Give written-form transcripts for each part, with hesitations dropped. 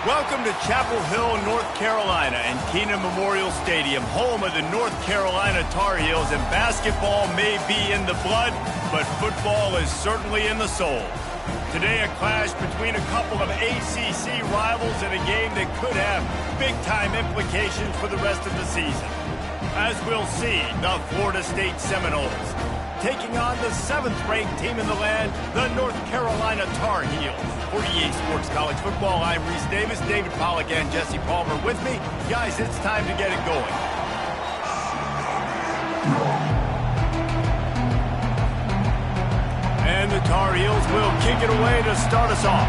Welcome to Chapel Hill, North Carolina, and Keenan Memorial Stadium, home of the North Carolina Tar Heels. And basketball may be in the blood, but football is certainly in the soul. Today, a clash between a couple of ACC rivals in a game that could have big-time implications for the rest of the season. As we'll see, the Florida State Seminoles taking on the 7th-ranked team in the land, the North Carolina Tar Heels. For EA Sports College Football, I'm Reese Davis, David Pollack, and Jesse Palmer with me. Guys, it's time to get it going. And the Tar Heels will kick it away to start us off.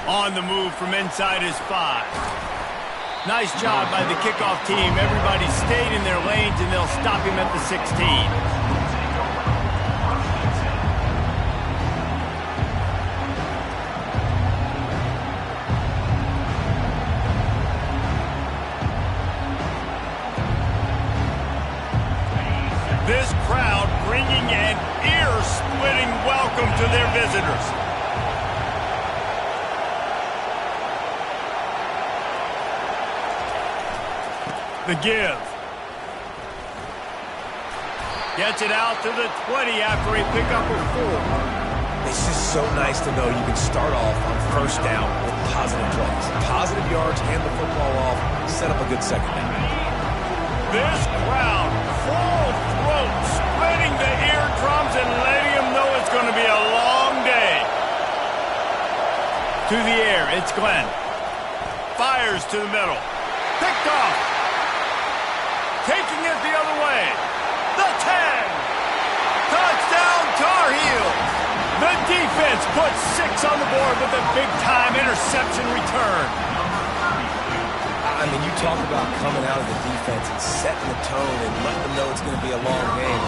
On the move from inside is 5. Nice job by the kickoff team. Everybody stayed in their lanes, and they'll stop him at the 16. This crowd bringing an ear-splitting welcome to their visitors. The give. Gets it out to the 20 after a pickup of 4. It's just so nice to know you can start off on first down with positive plays. Positive yards, hand the football off, set up a good second down. This crowd, full throat, splitting the eardrums and letting them know it's going to be a long day. To the air, it's Glenn. Fires to the middle. Picked off. Taking it the other way. The 10. Touchdown Tar Heels. The defense puts 6 on the board with a big-time interception return. I mean, you talk about coming out of the defense and setting the tone and letting them know it's going to be a long game.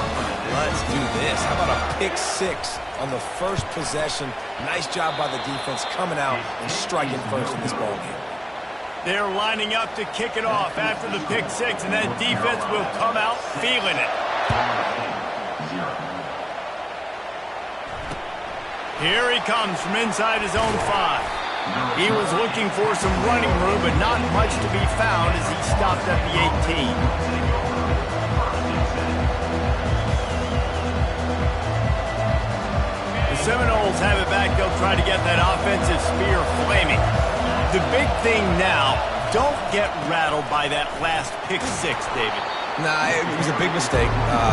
Let's do this. How about a pick 6 on the first possession? Nice job by the defense coming out and striking first in this ball game. They're lining up to kick it off after the pick 6, and that defense will come out feeling it. Here he comes from inside his own 5. He was looking for some running room, but not much to be found as he stopped at the 18. The Seminoles have it back. They'll try to get that offensive spear flaming. The big thing now, don't get rattled by that last pick 6, David. Nah, it was a big mistake.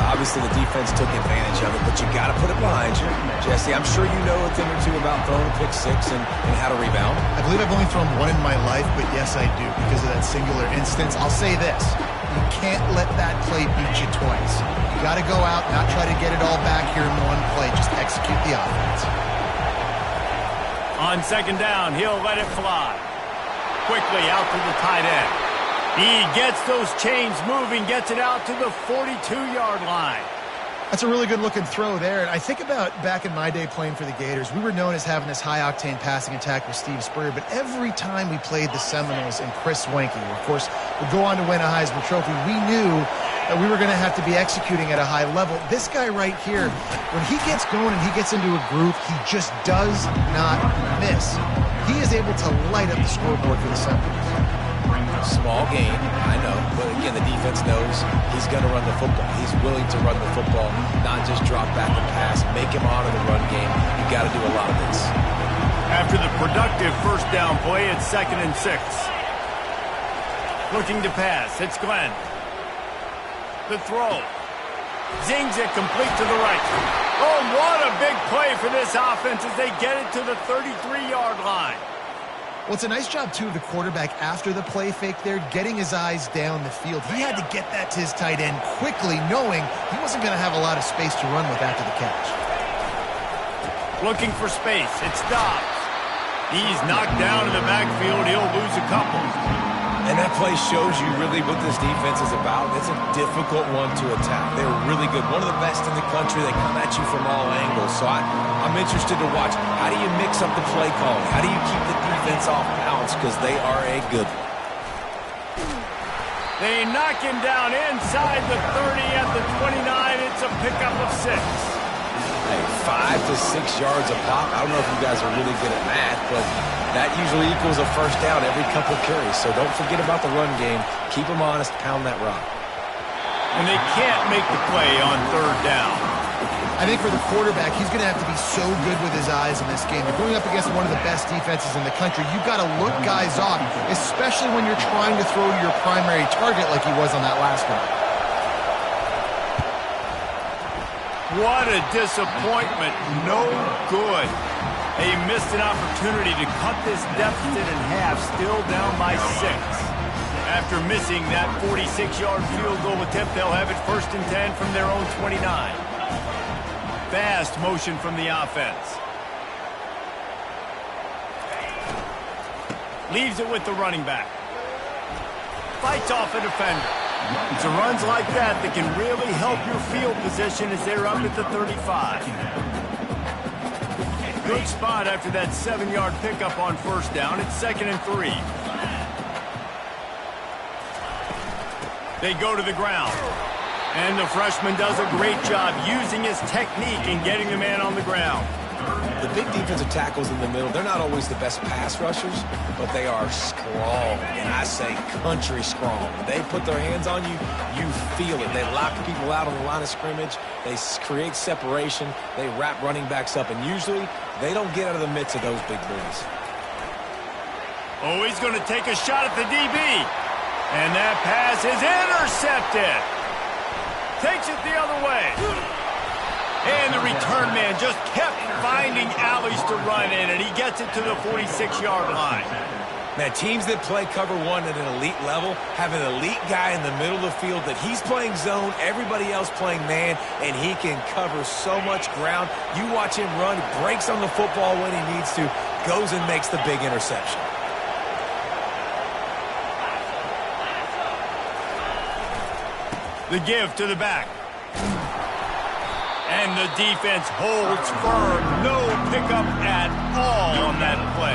Obviously, the defense took advantage of it, but you got to put it behind you. Jesse, I'm sure you know a thing or two about throwing a pick 6 and how to rebound. I believe I've only thrown one in my life, but yes, I do, because of that singular instance. I'll say this. You can't let that play beat you twice. You got to go out, not try to get it all back here in one play. Just execute the offense. On second down, he'll let it fly. Quickly out to the tight end. He gets those chains moving, gets it out to the 42-yard line. That's a really good-looking throw there. And I think about back in my day playing for the Gators, we were known as having this high-octane passing attack with Steve Spurrier, but every time we played the Seminoles and Chris Wenke, who, of course, would go on to win a Heisman Trophy, we knew that we were going to have to be executing at a high level. This guy right here, when he gets going and he gets into a groove, he just does not miss. He is able to light up the scoreboard for the Seminoles. Small gain, I know, but again, the defense knows he's going to run the football. He's willing to run the football, not just drop back and pass, make him honor the run game. You got to do a lot of this. After the productive first down play, it's 2nd and 6. Looking to pass, it's Glenn. The throw. Zings it complete to the right. Oh, what a big play for this offense as they get it to the 33-yard line. Well, it's a nice job, too, of the quarterback after the play fake there, getting his eyes down the field. He had to get that to his tight end quickly, knowing he wasn't going to have a lot of space to run with after the catch. Looking for space. It's Dobbs. He's knocked down in the backfield. He'll lose a couple. And that play shows you really what this defense is about. It's a difficult one to attack. They're really good. One of the best in the country. They come at you from all angles. So I'm interested to watch. How do you mix up the play calling? How do you keep the defense off balance? Because they are a good one. They knock him down inside the 30 at the 29. It's a pickup of 6. Hey, 5 to 6 yards a pop. I don't know if you guys are really good at math, but that usually equals a first down every couple carries. So don't forget about the run game. Keep them honest. Pound that rock. And they can't make the play on third down. I think for the quarterback, he's going to have to be so good with his eyes in this game. You're going up against one of the best defenses in the country. You've got to look guys off, especially when you're trying to throw to your primary target like he was on that last one. What a disappointment. No good. They missed an opportunity to cut this deficit in half, still down by 6. After missing that 46-yard field goal attempt, they'll have it 1st and 10 from their own 29. Fast motion from the offense. Leaves it with the running back. Fights off a defender. It's runs like that that can really help your field position as they're up at the 35. Good spot after that 7-yard pickup on 1st down. It's 2nd and 3. They go to the ground. And the freshman does a great job using his technique and getting the man on the ground. The big defensive tackles in the middle, they're not always the best pass rushers, but they are strong, and I say country strong. When they put their hands on you, you feel it. They lock people out on the line of scrimmage. They create separation. They wrap running backs up, and usually they don't get out of the midst of those big boys. Oh, he's going to take a shot at the DB. And that pass is intercepted. Takes it the other way. And the return man just kept finding alleys to run in, and he gets it to the 46-yard line. Man, teams that play cover one at an elite level have an elite guy in the middle of the field that he's playing zone, everybody else playing man, and he can cover so much ground. You watch him run, breaks on the football when he needs to, goes and makes the big interception. The give to the back. And the defense holds firm. No pickup at all on that play.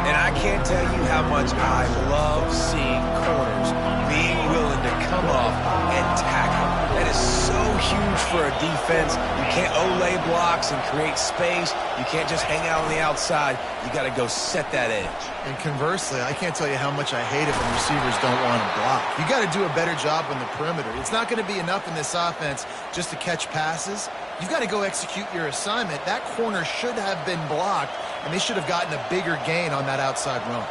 And I can't tell you how much I love seeing corners being willing to come up and tackle. That is so huge for a defense. You can't olay blocks and create space. You can't just hang out on the outside. You got to go set that edge. And conversely, I can't tell you how much I hate it when receivers don't want to block. You got to do a better job on the perimeter. It's not going to be enough in this offense just to catch passes. You've got to go execute your assignment. That corner should have been blocked, and they should have gotten a bigger gain on that outside run.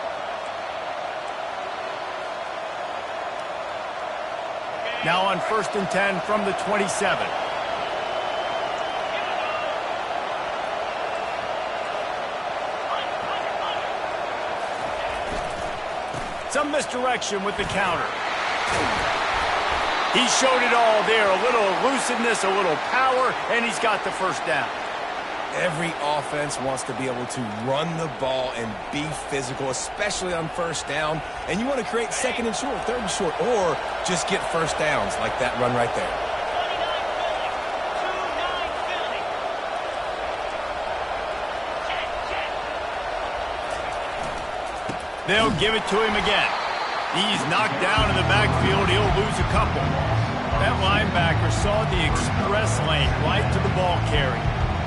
Now on 1st and 10 from the 27. Some misdirection with the counter. He showed it all there. A little elusiveness, a little power, and he's got the 1st down. Every offense wants to be able to run the ball and be physical, especially on 1st down. And you want to create 2nd and short, 3rd and short, or just get 1st downs like that run right there. They'll give it to him again. He's knocked down in the backfield. He'll lose a couple. That linebacker saw the express lane right to the ball carrier.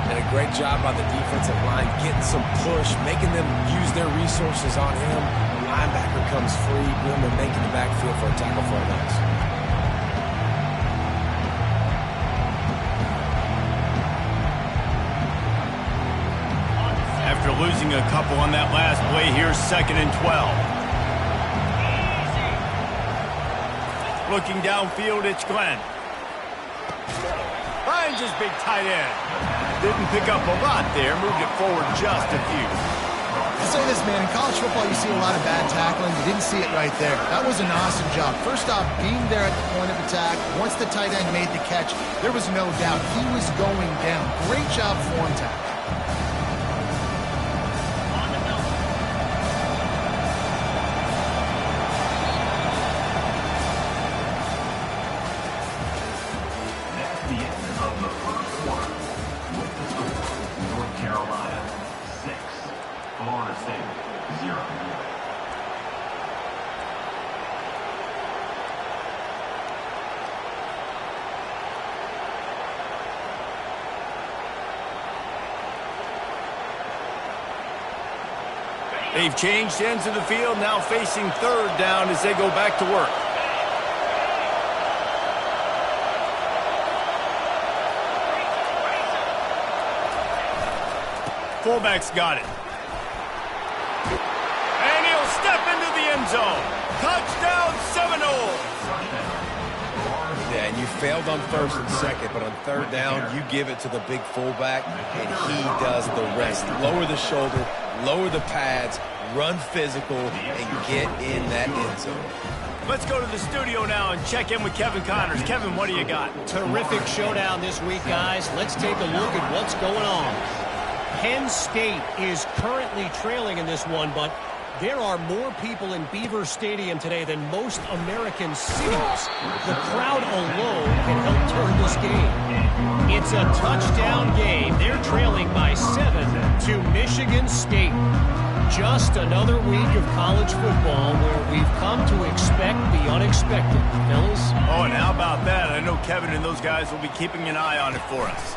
And a great job by the defensive line, getting some push, making them use their resources on him. The linebacker comes free, boom, and making the backfield for a tackle for a loss. After losing a couple on that last play, here's 2nd and 12. Looking downfield, it's Glenn. Finds his big tight end. Didn't pick up a lot there, moved it forward just a few. I'll say this, man, in college football you see a lot of bad tackling. You didn't see it right there. That was an awesome job. First off, being there at the point of attack. Once the tight end made the catch, there was no doubt he was going down. Great job form tackle. They've changed ends of the field, now facing third down as they go back to work. Fullback's got it. And he'll step into the end zone. Touchdown Seminoles! Yeah, and you failed on first and second, but on third down, you give it to the big fullback, and he does the rest. Lower the shoulder, lower the pads, run physical, and get in that end zone. Let's go to the studio now and check in with Kevin Connors. Kevin, what do you got? Terrific showdown this week, guys. Let's take a look at what's going on. Penn State is currently trailing in this one, but there are more people in Beaver Stadium today than most American cities. The crowd alone can help turn this game. It's a touchdown game. They're trailing by 7 to Michigan State. Just another week of college football where we've come to expect the unexpected, fellas. Oh, and how about that? I know Kevin and those guys will be keeping an eye on it for us.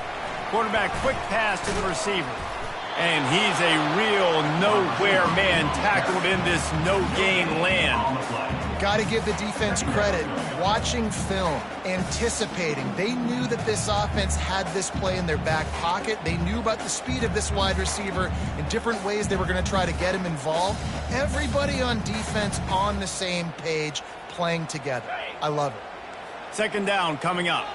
Quarterback, quick pass to the receiver. And he's a real nowhere man tackled in this no-gain land. Got to give the defense credit. Watching film, anticipating. They knew that this offense had this play in their back pocket. They knew about the speed of this wide receiver in different ways they were going to try to get him involved. Everybody on defense on the same page, playing together. I love it. Second down coming up.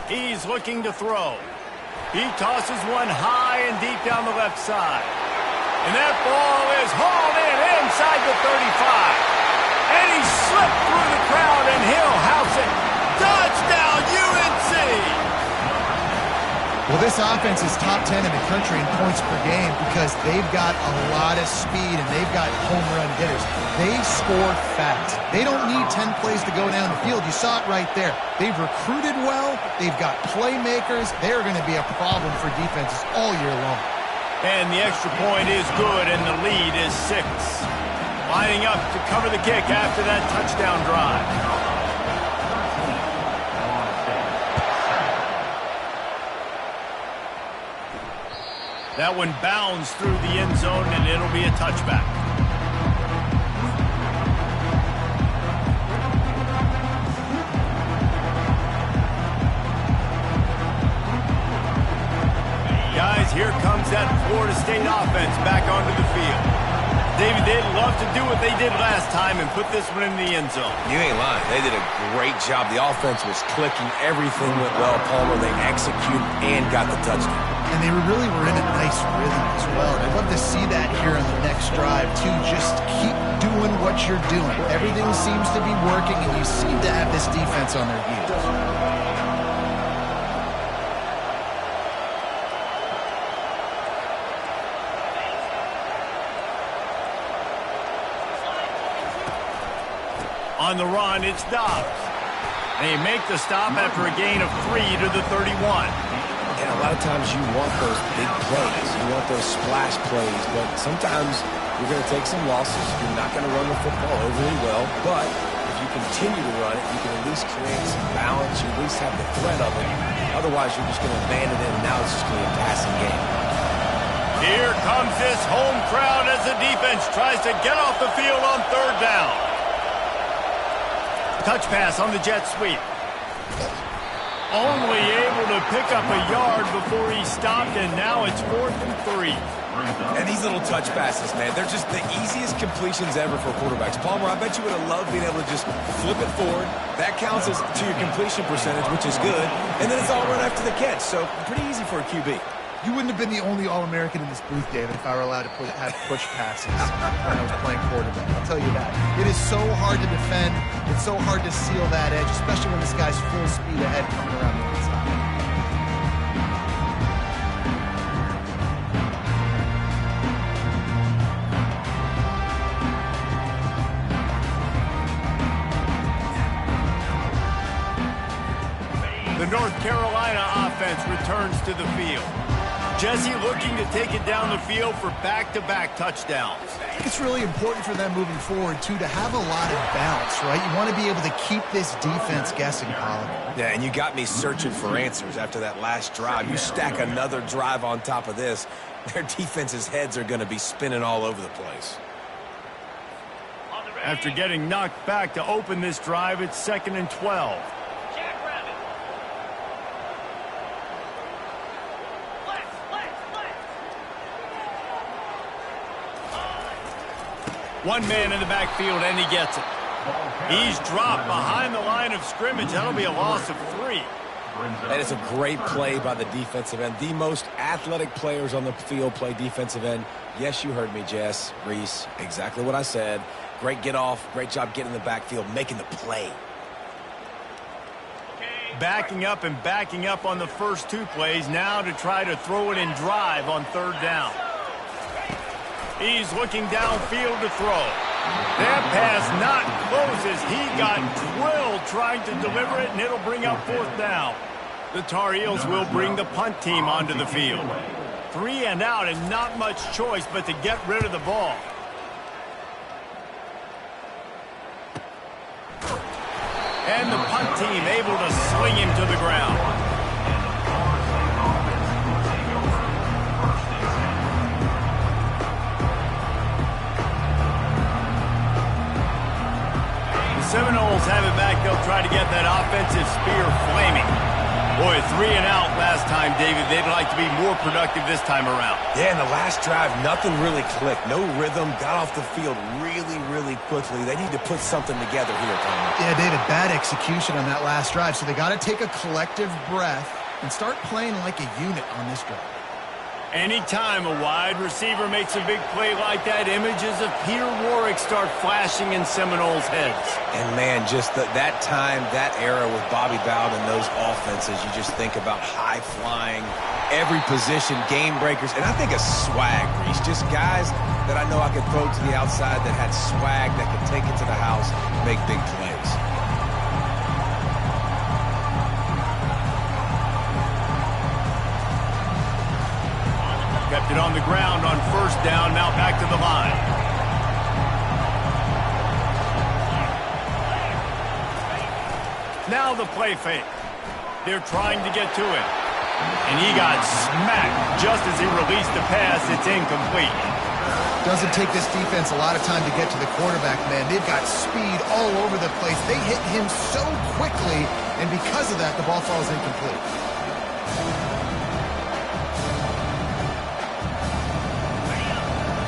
He's looking to throw. He tosses one high and deep down the left side. And that ball is hauled in inside the 35. And he slipped through the crowd and he'll house it. Touchdown UNC! Well, this offense is top 10 in the country in points per game because they've got a lot of speed and they've got home run hitters. They score fast. They don't need 10 plays to go down the field. You saw it right there. They've recruited well. They've got playmakers. They're going to be a problem for defenses all year long. And the extra point is good, and the lead is 6. Lining up to cover the kick after that touchdown drive. That one bounds through the end zone, and it'll be a touchback. Guys, here comes that Florida State offense back onto the field. David, they'd love to do what they did last time and put this one in the end zone. You ain't lying. They did a great job. The offense was clicking. Everything went well, Palmer. They executed and got the touchdown. And they really were in a nice rhythm as well. And I'd love to see that here on the next drive, too. Just keep doing what you're doing. Everything seems to be working, and you seem to have this defense on their heels. On the run, it's Dobbs. They make the stop after a gain of 3 to the 31. And a lot of times you want those big plays. You want those splash plays. But sometimes you're going to take some losses. You're not going to run the football overly well. But if you continue to run it, you can at least create some balance. You at least have the threat of it. Otherwise, you're just going to abandon it, and now it's just going to be a passing game. Here comes this home crowd as the defense tries to get off the field on third down. Touch pass on the jet sweep. Only able to pick up a yard before he stopped, and now it's 4th and 3. And these little touch passes, man, they're just the easiest completions ever for quarterbacks. Palmer, I bet you would have loved being able to just flip it forward. That counts as to your completion percentage, which is good. And then it's all run after the catch, so pretty easy for a QB. You wouldn't have been the only All-American in this booth, David, if I were allowed to have push passes when I was playing quarterback. I'll tell you that. It is so hard to defend. It's so hard to seal that edge, especially when this guy's full speed ahead coming around the inside. The North Carolina offense returns to the field. Jesse looking to take it down the field for back-to-back touchdowns. I think it's really important for them moving forward, too, to have a lot of bounce, right? You want to be able to keep this defense guessing, Pollard. Yeah, and you got me searching for answers after that last drive. You stack another drive on top of this, their defense's heads are going to be spinning all over the place. After getting knocked back to open this drive, it's 2nd and 12. One man in the backfield, and he gets it. He's dropped behind the line of scrimmage. That'll be a loss of 3. That is a great play by the defensive end. The most athletic players on the field play defensive end. Yes, you heard me, Jess, Reese. Exactly what I said. Great get off. Great job getting in the backfield, making the play. Backing up and backing up on the first 2 plays now to try to throw it in drive on 3rd down. He's looking downfield to throw. That pass not close as he got drilled trying to deliver it, and it'll bring up 4th down. The Tar Heels will bring the punt team onto the field. 3 and out, and not much choice but to get rid of the ball. And the punt team able to sling him to the ground. Seminoles have it back. They'll try to get that offensive spear flaming. Boy, 3 and out last time, David. They'd like to be more productive this time around. Yeah, in the last drive, nothing really clicked. No rhythm. Got off the field really, really quickly. They need to put something together here, Tom. Yeah, David, bad execution on that last drive. So they got to take a collective breath and start playing like a unit on this drive. Anytime a wide receiver makes a big play like that, images of Peter Warrick start flashing in Seminoles' heads. And, man, just that time, that era with Bobby Bowden and those offenses, you just think about high-flying, every position, game breakers, and I think of swag, Reese. Just guys that I know I could throw to the outside that had swag that could take it to the house, make big plays. Kept it on the ground on 1st down, now back to the line. Now the play fake. They're trying to get to him. And he got smacked just as he released the pass. It's incomplete. Doesn't take this defense a lot of time to get to the quarterback, man. They've got speed all over the place. They hit him so quickly, and because of that, the ball falls incomplete.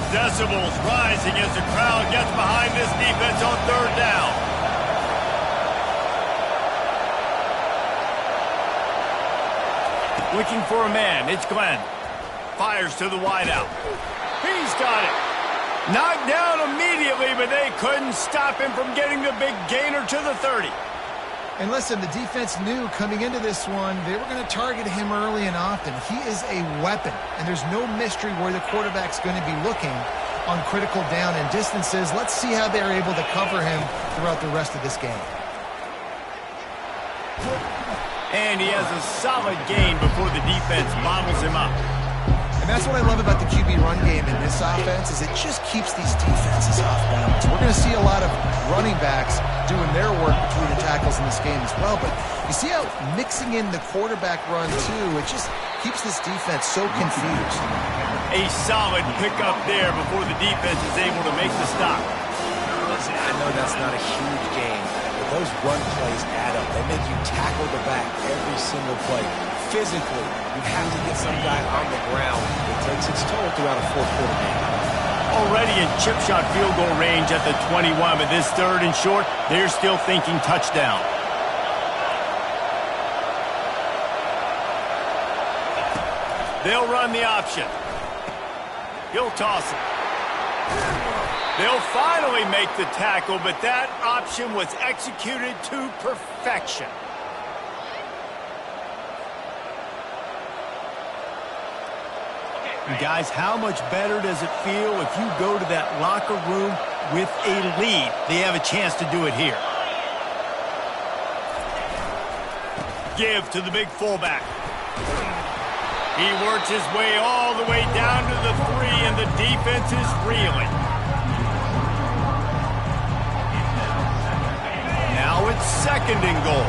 Decibels rising as the crowd gets behind this defense on 3rd down. Looking for a man. It's Glenn. Fires to the wideout. He's got it. Knocked down immediately, but they couldn't stop him from getting the big gainer to the 30. And listen, the defense knew coming into this one, they were going to target him early and often. He is a weapon, and there's no mystery where the quarterback's going to be looking on critical down and distances. Let's see how they're able to cover him throughout the rest of this game. And he has a solid gain before the defense bottles him up. And that's what I love about the QB run game in this offense is it just keeps these defenses off balance. We're going to see a lot of running backs doing their work between the tackles in this game as well. But you see how mixing in the quarterback run, too, it just keeps this defense so confused. A solid pickup there before the defense is able to make the stop. Listen, I know that's not a huge game, but those run plays add up. They make you tackle the back every single play. Physically, you have to get some guy on the ground. It takes its toll throughout a 4th-quarter game. Already in chip shot field goal range at the 21, but this 3rd and short, they're still thinking touchdown. They'll run the option. He'll toss it. They'll finally make the tackle, but that option was executed to perfection. And guys, how much better does it feel if you go to that locker room with a lead? They have a chance to do it here. Give to the big fullback. He works his way all the way down to the 3, and the defense is reeling. Now it's 2nd and goal.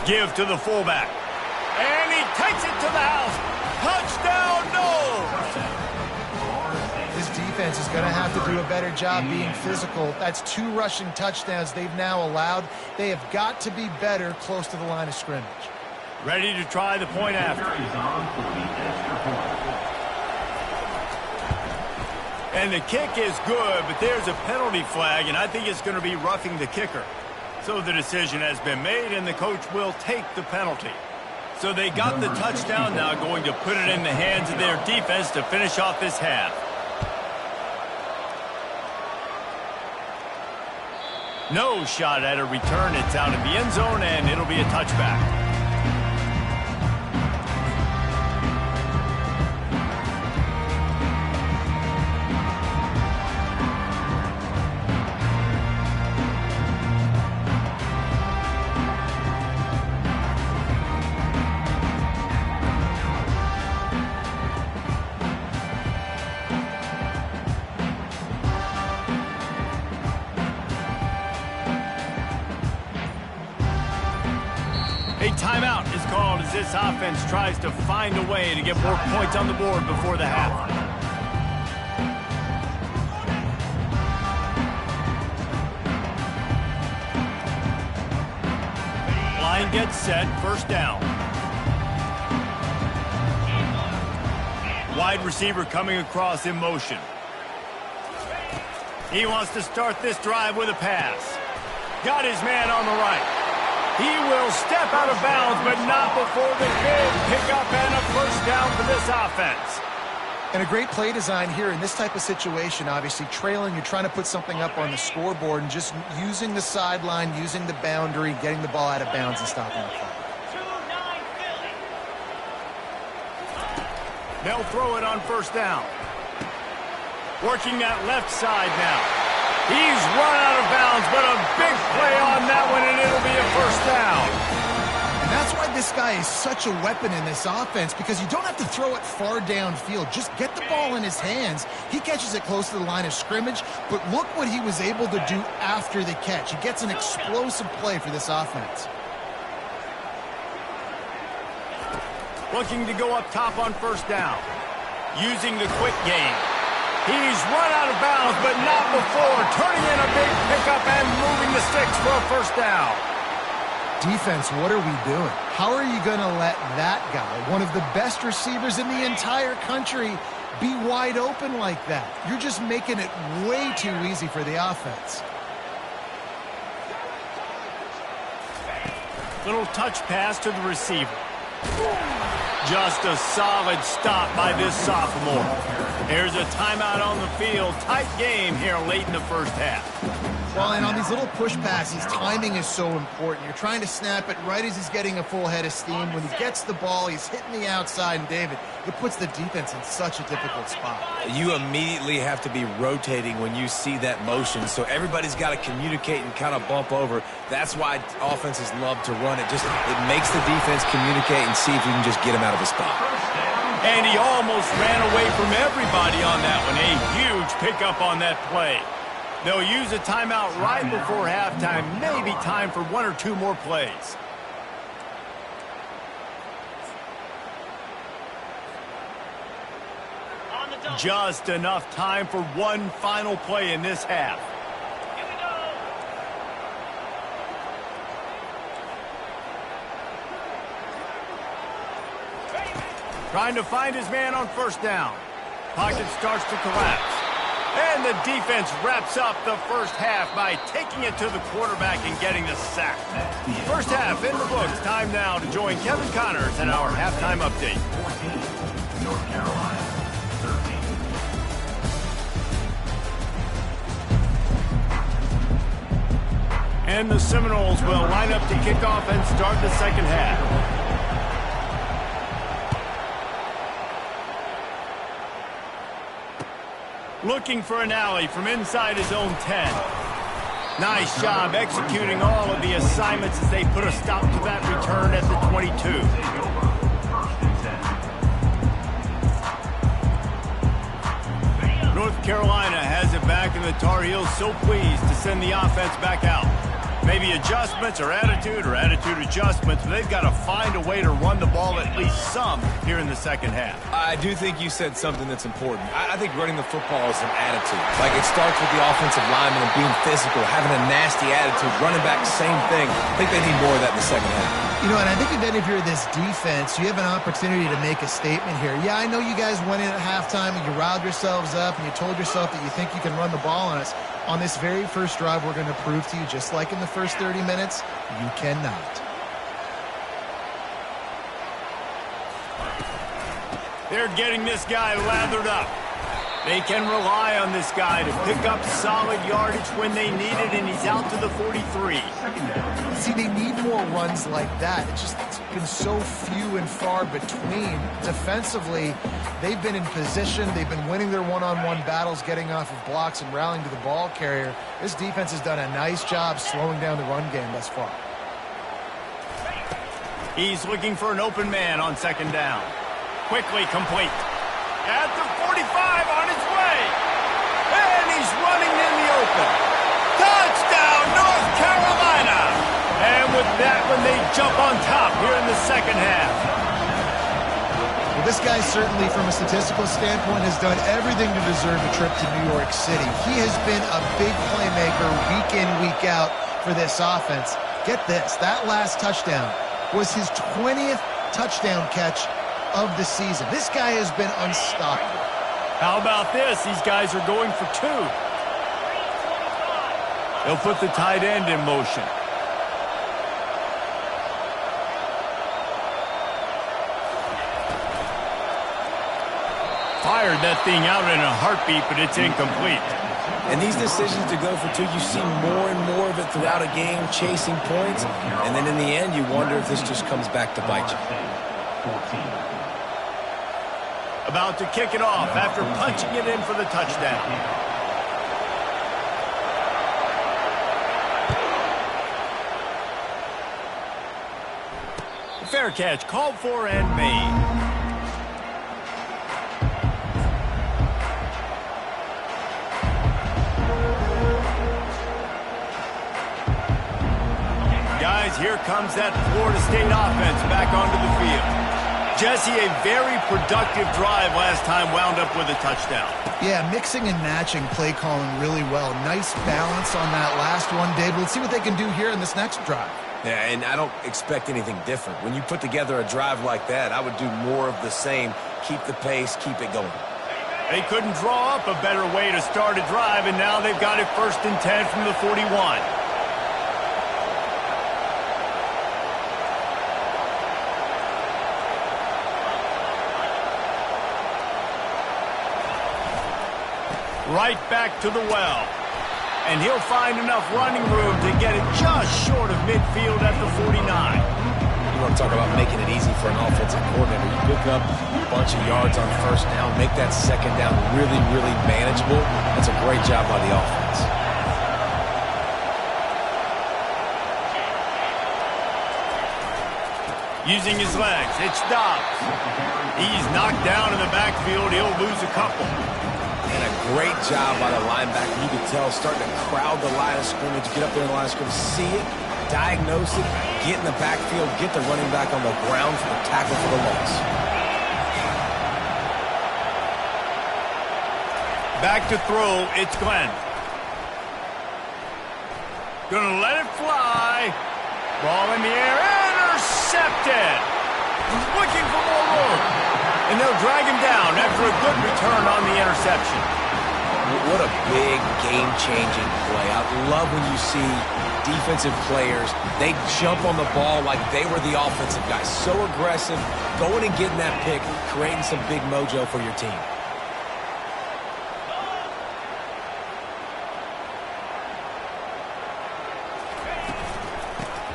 Give to the fullback. And he takes it to the house. Touchdown, no! This defense is going to have to do a better job being physical. That's 2 rushing touchdowns they've now allowed. They have got to be better close to the line of scrimmage. Ready to try the point after. And the kick is good, but there's a penalty flag, and I think it's going to be roughing the kicker. So the decision has been made, and the coach will take the penalty. So they got the touchdown, now going to put it in the hands of their defense to finish off this half. No shot at a return. It's out in the end zone, and it'll be a touchback. A timeout is called as this offense tries to find a way to get more points on the board before the half. Line gets set, 1st down. Wide receiver coming across in motion. He wants to start this drive with a pass. Got his man on the right. He will step out of bounds, but not before the big pickup and a 1st down for this offense. And a great play design here in this type of situation. Obviously, trailing, you're trying to put something up on the scoreboard and just using the sideline, using the boundary, getting the ball out of bounds and stopping the clock. They'll throw it on 1st down. Working that left side now. He's run out of bounds, but a big play on that one, and it'll be a 1st down. And that's why this guy is such a weapon in this offense, because you don't have to throw it far downfield. Just get the ball in his hands. He catches it close to the line of scrimmage, but look what he was able to do after the catch. He gets an explosive play for this offense. Looking to go up top on 1st down. Using the quick game. He's run out of bounds, but not before. Turning in a big pickup and moving the sticks for a 1st down. Defense, what are we doing? How are you going to let that guy, one of the best receivers in the entire country, be wide open like that? You're just making it way too easy for the offense. Little touch pass to the receiver. Just a solid stop by this sophomore. Here's a timeout on the field. Tight game here late in the 1st half. Well, and on these little push passes, timing is so important. You're trying to snap it right as he's getting a full head of steam. When he gets the ball, he's hitting the outside, and David, it puts the defense in such a difficult spot. You immediately have to be rotating when you see that motion, so everybody's got to communicate and kind of bump over. That's why offenses love to run it. It makes the defense communicate and see if you can just get him out of a spot. And he almost ran away from everybody on that one. A huge pickup on that play. They'll use a timeout right before halftime. Maybe time for 1 or 2 more plays. Just enough time for one final play in this half. Trying to find his man on 1st down. Pocket starts to collapse. And the defense wraps up the 1st half by taking it to the quarterback and getting the sack. 1st half in the books. Time now to join Kevin Connors in our halftime update. 14, North Carolina, 13. And the Seminoles will line up to kick off and start the 2nd half. Looking for an alley from inside his own 10. Nice job executing all of the assignments as they put a stop to that return at the 22. North Carolina has it back, and the Tar Heels so pleased to send the offense back out. Maybe adjustments or attitude adjustments, but they've got to find a way to run the ball at least some here in the second half. I do think you said something that's important. I think running the football is an attitude. Like, it starts with the offensive lineman and being physical, having a nasty attitude. Running back, same thing. I think they need more of that in the second half. You know, and I think if you're this defense, you have an opportunity to make a statement here. Yeah, I know you guys went in at halftime and you riled yourselves up and you told yourself that you think you can run the ball on us. On this very first drive, we're going to prove to you, just like in the first 30 minutes, you cannot. They're getting this guy lathered up. They can rely on this guy to pick up solid yardage when they need it, and he's out to the 43. See, they need more runs like that. It's been so few and far between. Defensively, they've been in position. They've been winning their one-on-one battles, getting off of blocks and rallying to the ball carrier. This defense has done a nice job slowing down the run game thus far. He's looking for an open man on second down. Quickly complete. At the 45, on his way. And he's running in the open. Touchdown, North Carolina! And with that one, they jump on top here in the second half. Well, this guy certainly, from a statistical standpoint, has done everything to deserve a trip to New York City. He has been a big playmaker week in, week out for this offense. Get this, that last touchdown was his 20th touchdown catch of the season. This guy has been unstoppable. How about this? These guys are going for two. They'll put the tight end in motion. Fired that thing out in a heartbeat, but it's incomplete. And these decisions to go for two, you see more and more of it throughout a game, chasing points. And then in the end, you wonder if this just comes back to bite you. About to kick it off after punching it in for the touchdown. Fair catch, called for and made. Guys, here comes that Florida State offense back onto the field. Jesse, a very productive drive last time wound up with a touchdown. Yeah, mixing and matching play calling really well. Nice balance on that last one, Dave. Let's see what they can do here in this next drive. Yeah, and I don't expect anything different. When you put together a drive like that, I would do more of the same. Keep the pace, keep it going. They couldn't draw up a better way to start a drive, and now they've got it 1st and 10 from the 41. Right back to the well. And he'll find enough running room to get it just short of midfield at the 49. You want to talk about making it easy for an offensive coordinator. You pick up a bunch of yards on first down, make that second down really, really manageable. That's a great job by the offense. Using his legs, it's Dobbs. He's knocked down in the backfield. He'll lose a couple. And a great job by the linebacker. You can tell starting to crowd the line of scrimmage, get up there in the line of scrimmage, see it, diagnose it, get in the backfield, get the running back on the ground for the tackle for the loss. Back to throw, it's Glenn. Gonna let it fly. Ball in the air, intercepted. He's looking for more room. And they'll drag him down after a good return on the interception. What a big game-changing play. I love when you see defensive players, they jump on the ball like they were the offensive guys. So aggressive, going and getting that pick, creating some big mojo for your team.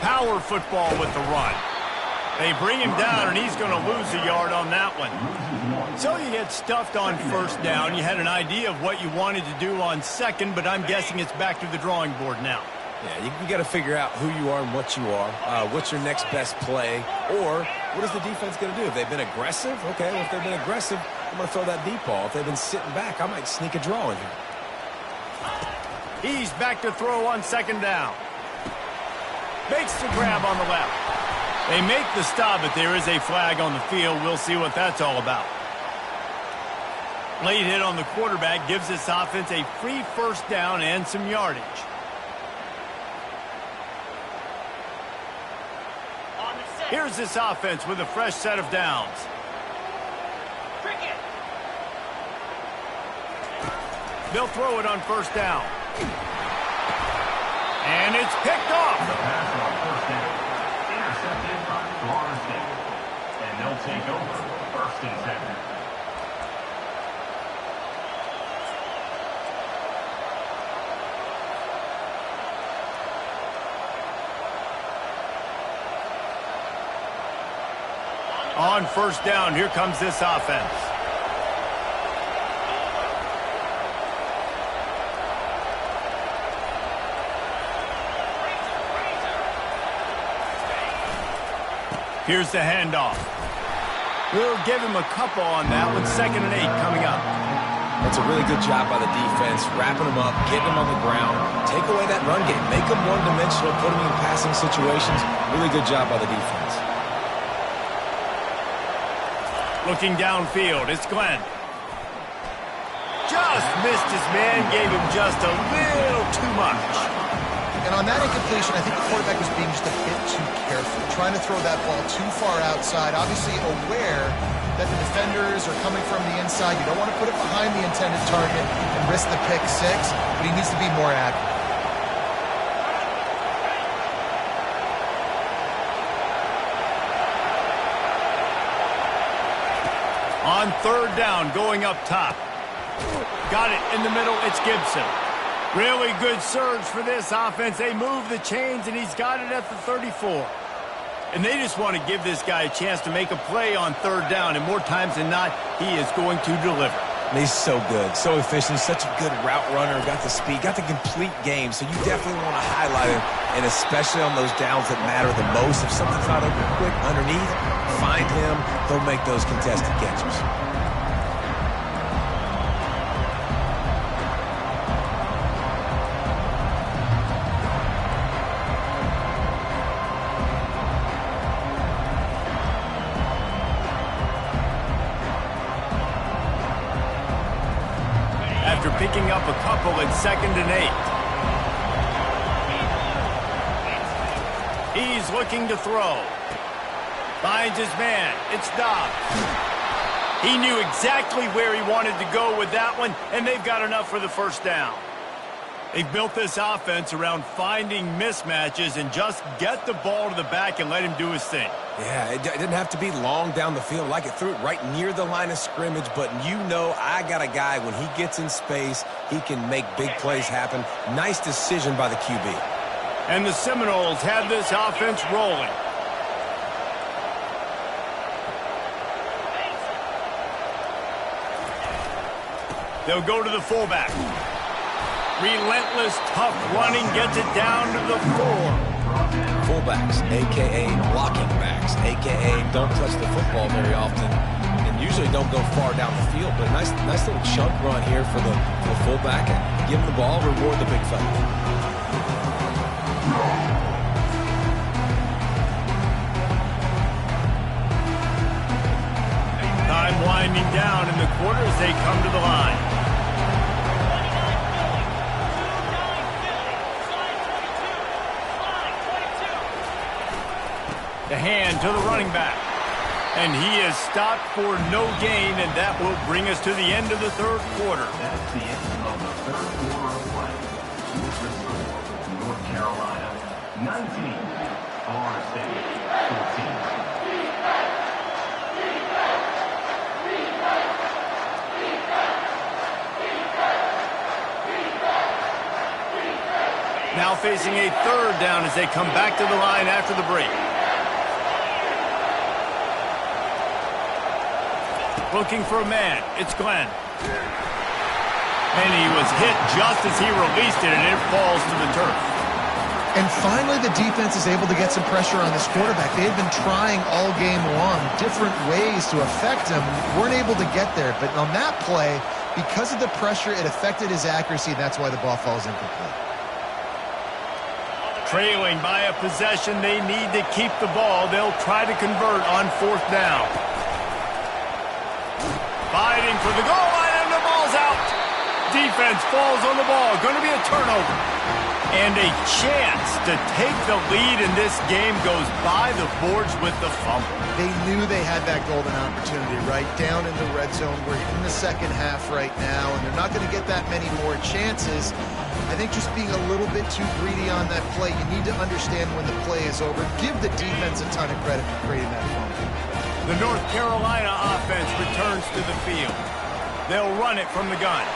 Power football with the run. They bring him down, and he's going to lose a yard on that one. So you get stuffed on first down. You had an idea of what you wanted to do on second, but I'm guessing it's back to the drawing board now. Yeah, you got to figure out who you are and what you are. What's your next best play? Or what is the defense going to do? If they've been aggressive, okay, well, if they've been aggressive, I'm going to throw that deep ball. If they've been sitting back, I might sneak a draw in here. He's back to throw on second down. Makes the grab on the left. They make the stop, but there is a flag on the field. We'll see what that's all about. Late hit on the quarterback gives this offense a free first down and some yardage. Here's this offense with a fresh set of downs. They'll throw it on first down. And it's picked off. The pass on first down. Intercepted by Florida State. And they'll take over first and 10. On first down, here comes this offense. Here's the handoff. We'll give him a couple on that one. 2nd and 8 coming up. That's a really good job by the defense, wrapping them up, getting them on the ground. Take away that run game. Make them one-dimensional, put them in passing situations. Really good job by the defense. Looking downfield, it's Glenn. Just missed his man, gave him just a little too much. And on that incompletion, I think the quarterback was being just a bit too careful, trying to throw that ball too far outside, obviously aware that the defenders are coming from the inside. You don't want to put it behind the intended target and risk the pick six, but he needs to be more accurate. On third down, going up top. Got it in the middle, it's Gibson. Really good surge for this offense. They move the chains, and he's got it at the 34. And they just want to give this guy a chance to make a play on third down, and more times than not, he is going to deliver. And he's so good, so efficient, such a good route runner, got the speed, got the complete game, so you definitely want to highlight him, and especially on those downs that matter the most. If something's not open quick underneath, find him, he'll make those contested catches. After picking up a couple at 2nd and 8. He's looking to throw. Finds his man. It's Dobbs. He knew exactly where he wanted to go with that one, and they've got enough for the first down. They've built this offense around finding mismatches and just get the ball to the back and let him do his thing. Yeah, it didn't have to be long down the field. Like it threw it right near the line of scrimmage, but you know I got a guy, when he gets in space, he can make big plays happen. Nice decision by the QB. And the Seminoles have this offense rolling. They'll go to the fullback. Relentless, tough running, gets it down to the 4. Fullbacks, a.k.a. blocking backs, a.k.a. don't touch the football very often and usually don't go far down the field. But nice little chunk run here for the fullback, and give him the ball, reward the big fella. Time winding down in the quarter as they come to the line. The hand to the running back. And he is stopped for no gain, and that will bring us to the end of the third quarter. That's the end of the third quarter of play. With the score, North Carolina 19, Florida State 14. Now facing a third down as they come back to the line after the break. Looking for a man. It's Glenn. And he was hit just as he released it, and it falls to the turf. And finally, the defense is able to get some pressure on this quarterback. They had been trying all game long different ways to affect him. Weren't able to get there. But on that play, because of the pressure, it affected his accuracy, and that's why the ball falls incomplete. Trailing by a possession, they need to keep the ball. They'll try to convert on 4th down. Fighting for the goal line, and the ball's out. Defense falls on the ball. Going to be a turnover. And a chance to take the lead in this game goes by the boards with the fumble. They knew they had that golden opportunity right down in the red zone. We're in the second half right now, and they're not going to get that many more chances. I think just being a little bit too greedy on that play, you need to understand when the play is over. Give the defense a ton of credit for creating that fumble. The North Carolina offense returns to the field. They'll run it from the gun.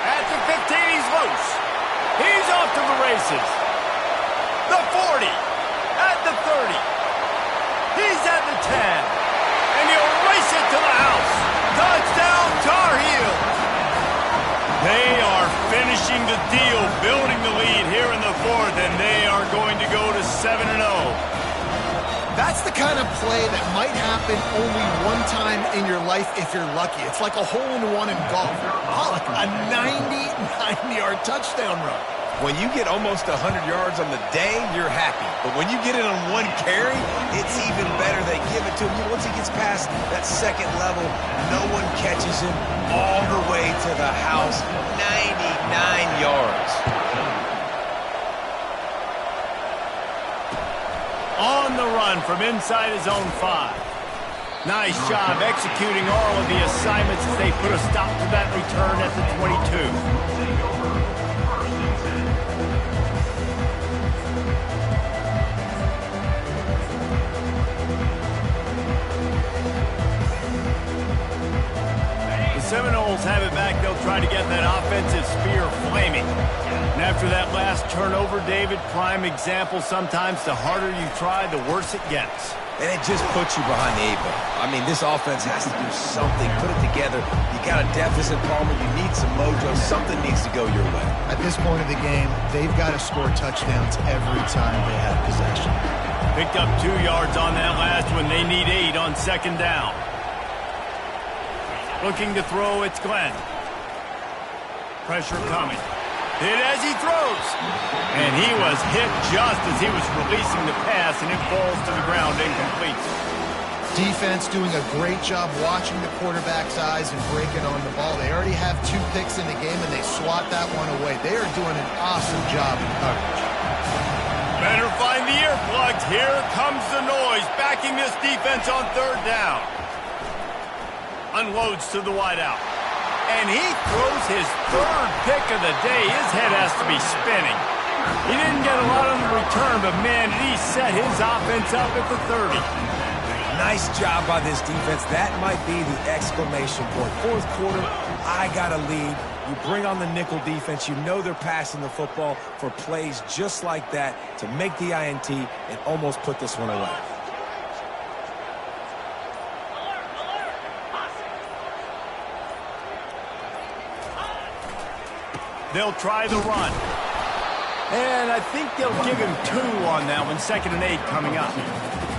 At the 15, he's loose. He's off to the races. The 40. At the 30. He's at the 10. And he'll race it to the house. Touchdown, Tar Heels. They are finishing the deal, building the lead here in the 4th, and they are going to go to 7-0. That's the kind of play that might happen only one time in your life if you're lucky. It's like a hole-in-one in golf. Oh, a 99-yard touchdown run. When you get almost 100 yards on the day, you're happy. But when you get it on one carry, it's even better. They give it to him. Once he gets past that second level, no one catches him all the way to the house. 99 yards. On the run from inside his own 5. Nice job executing all of the assignments as they put a stop to that return at the 22. Seminoles have it back. They'll try to get that offensive spear flaming. And after that last turnover, David, prime example, sometimes the harder you try, the worse it gets. And it just puts you behind the 8 ball. I mean, this offense has to do something. Put it together. You got a deficit, Palmer. You need some mojo. Something needs to go your way. At this point of the game, they've got to score touchdowns every time they have possession. Picked up 2 yards on that last one. They need 8 on 2nd down. Looking to throw, it's Glenn. Pressure coming. Hit as he throws. And he was hit just as he was releasing the pass, and it falls to the ground incomplete. Defense doing a great job watching the quarterback's eyes and breaking on the ball. They already have 2 picks in the game, and they swat that one away. They are doing an awesome job in coverage. Better find the earplugs. Here comes the noise, backing this defense on 3rd down. Unloads to the wideout. And he throws his 3rd pick of the day. His head has to be spinning. He didn't get a lot on the return, but man, did he set his offense up at the 30. Nice job by this defense. That might be the exclamation point. 4th quarter, I got a lead. You bring on the nickel defense. You know they're passing the football for plays just like that to make the INT and almost put this one away. They'll try the run. And I think they'll give him 2 on that one. 2nd and 8 coming up.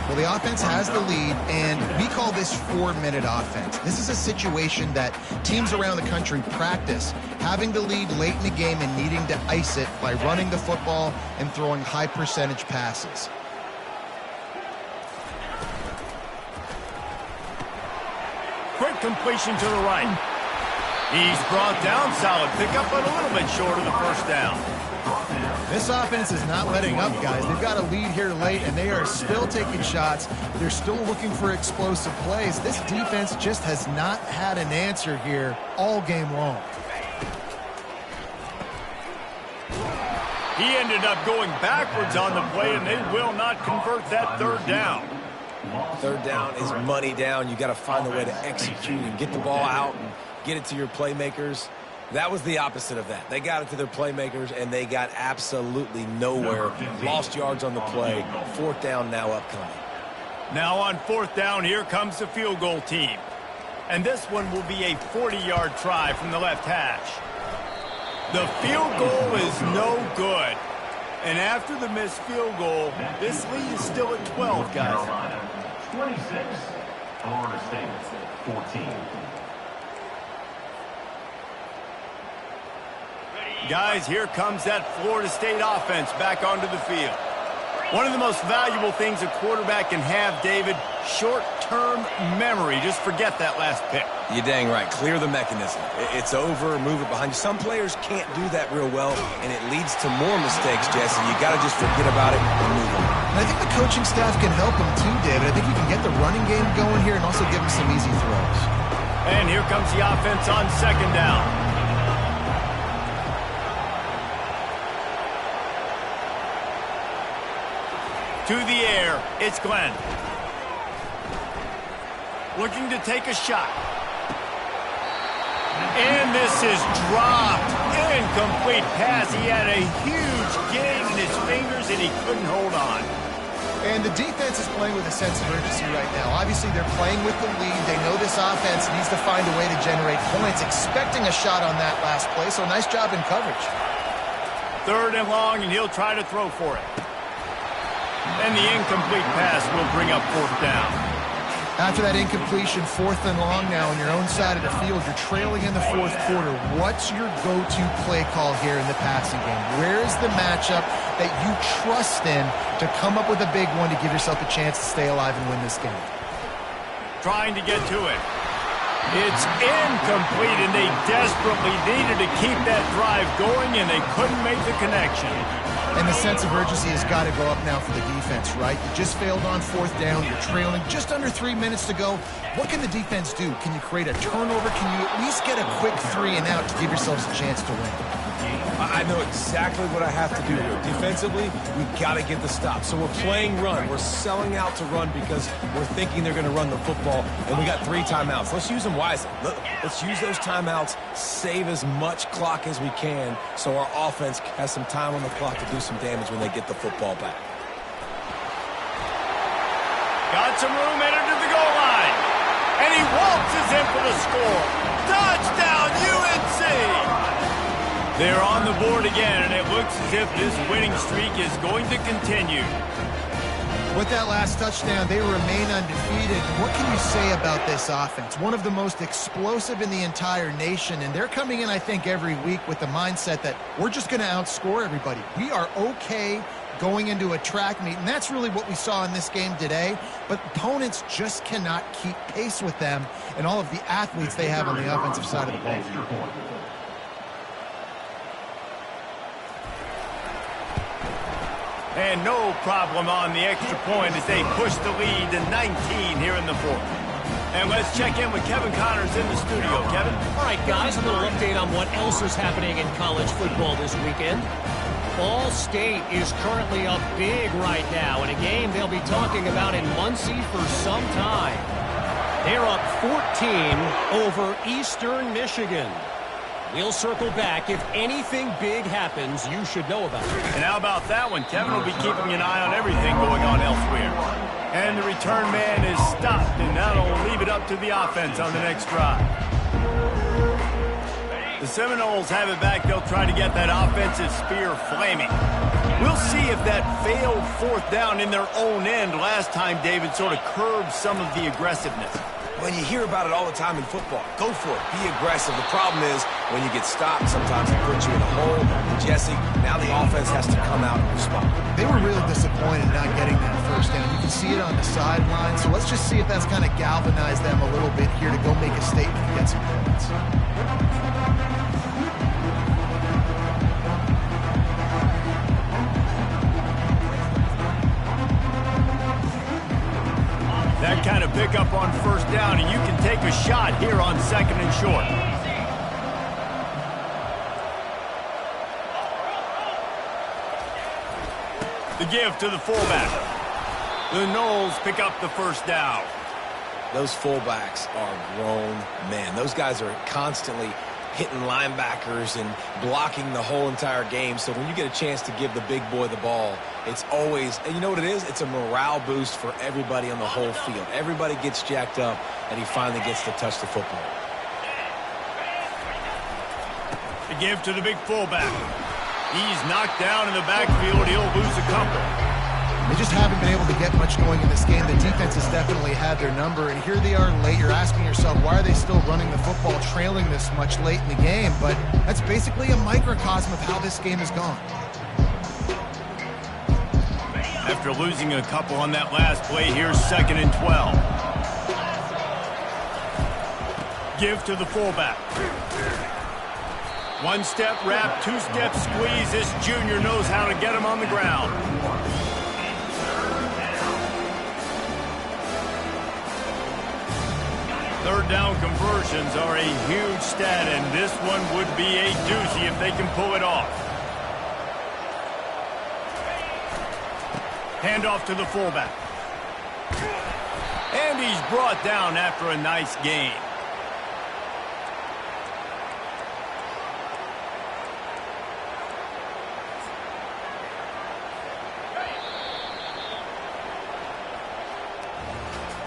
Well, the offense has the lead, and we call this 4-minute offense. This is a situation that teams around the country practice, having the lead late in the game and needing to ice it by running the football and throwing high-percentage passes. Quick completion to the right. He's brought down, solid pickup, but a little bit short of the 1st down. This offense is not letting up, guys. They've got a lead here late, and they are still taking shots. They're still looking for explosive plays. This defense just has not had an answer here all game long. He ended up going backwards on the play, and they will not convert that 3rd down. 3rd down is money down. You got to find a way to execute and get the ball out and get it to your playmakers. That was the opposite of that. They got it to their playmakers, and they got absolutely nowhere. Lost yards on the play. 4th down now upcoming. Now on 4th down, here comes the field goal team. And this one will be a 40-yard try from the left hash. The field goal is no good. And after the missed field goal, this lead is still at 12, guys. Carolina, 26. Florida State, 14. Guys, here comes that Florida State offense back onto the field. One of the most valuable things a quarterback can have, David, short-term memory. Just forget that last pick. You're dang right. Clear the mechanism. It's over, move it behind you. Some players can't do that real well, and it leads to more mistakes, Jesse. You got to just forget about it and move on. And I think the coaching staff can help him too, David. I think you can get the running game going here and also give him some easy throws. And here comes the offense on second down. To the air, it's Glenn. Looking to take a shot. And this is dropped. Incomplete pass. He had a huge gain in his fingers, and he couldn't hold on. And the defense is playing with a sense of urgency right now. Obviously, they're playing with the lead. They know this offense needs to find a way to generate points, expecting a shot on that last play. So nice job in coverage. 3rd and long, and he'll try to throw for it. And the incomplete pass will bring up 4th down. After that incompletion, 4th and long now on your own side of the field, you're trailing in the 4th quarter. What's your go-to play call here in the passing game? Where is the matchup that you trust in to come up with a big one to give yourself a chance to stay alive and win this game? Trying to get to it. It's incomplete, and they desperately needed to keep that drive going, and they couldn't make the connection. And the sense of urgency has got to go up now for the defense, right? You just failed on 4th down. You're trailing just under 3 minutes to go. What can the defense do? Can you create a turnover? Can you at least get a quick 3 and out to give yourselves a chance to win? I know exactly what I have to do here. Defensively, we got to get the stop. So we're playing run. We're selling out to run because we're thinking they're going to run the football, and we got 3 timeouts. Let's use them wisely. Let's use those timeouts, save as much clock as we can so our offense has some time on the clock to do some damage when they get the football back. Got some room, entered to the goal line. And he waltzes in for the score. Touchdown, UNC! They're on the board again, and it looks as if this winning streak is going to continue. With that last touchdown, they remain undefeated. What can you say about this offense? One of the most explosive in the entire nation, and they're coming in, I think, every week with the mindset that we're just going to outscore everybody. We are okay going into a track meet, and that's really what we saw in this game today. But opponents just cannot keep pace with them and all of the athletes they have on the offensive side of the ball. And no problem on the extra point as they push the lead to 19 here in the 4th. And let's check in with Kevin Connors in the studio. Kevin? All right, guys, a little update on what else is happening in college football this weekend. Ball State is currently up big right now in a game they'll be talking about in Muncie for some time. They're up 14 over Eastern Michigan. We'll circle back. If anything big happens, you should know about it. And how about that one? Kevin will be keeping an eye on everything going on elsewhere. And the return man is stopped, and that'll leave it up to the offense on the next drive. The Seminoles have it back. They'll try to get that offensive spear flaming. We'll see if that failed 4th down in their own end last time, David, sort of curbed some of the aggressiveness. When you hear about it all the time in football, go for it. Be aggressive. The problem is when you get stopped, sometimes it puts you in a hole. And Jesse, now the offense has to come out and respond. They were real disappointed not getting that 1st down. You can see it on the sideline. So let's just see if that's kind of galvanized them a little bit here to go make a statement and get some points. That kind of pickup on 1st down, and you can take a shot here on 2nd and short. The give to the fullback. The Noles pick up the 1st down. Those fullbacks are grown men. Those guys are constantly hitting linebackers and blocking the whole entire game. So when you get a chance to give the big boy the ball, it's always, and you know what it is? It's a morale boost for everybody on the whole field. Everybody gets jacked up, and he finally gets to touch the football. The give to the big fullback. He's knocked down in the backfield. He'll lose a couple. They just haven't been able to get much going in this game. The defense has definitely had their number, and here they are late. You're asking yourself, why are they still running the football, trailing this much late in the game? But that's basically a microcosm of how this game has gone. After losing a couple on that last play, here's 2nd and 12. Give to the fullback. One-step wrap, two-step squeeze. This junior knows how to get him on the ground. Third down conversions are a huge stat, and this one would be a doozy if they can pull it off. Handoff to the fullback. And he's brought down after a nice gain.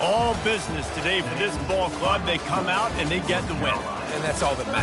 All business today for this ball club. They come out and they get the win. And that's all that matters.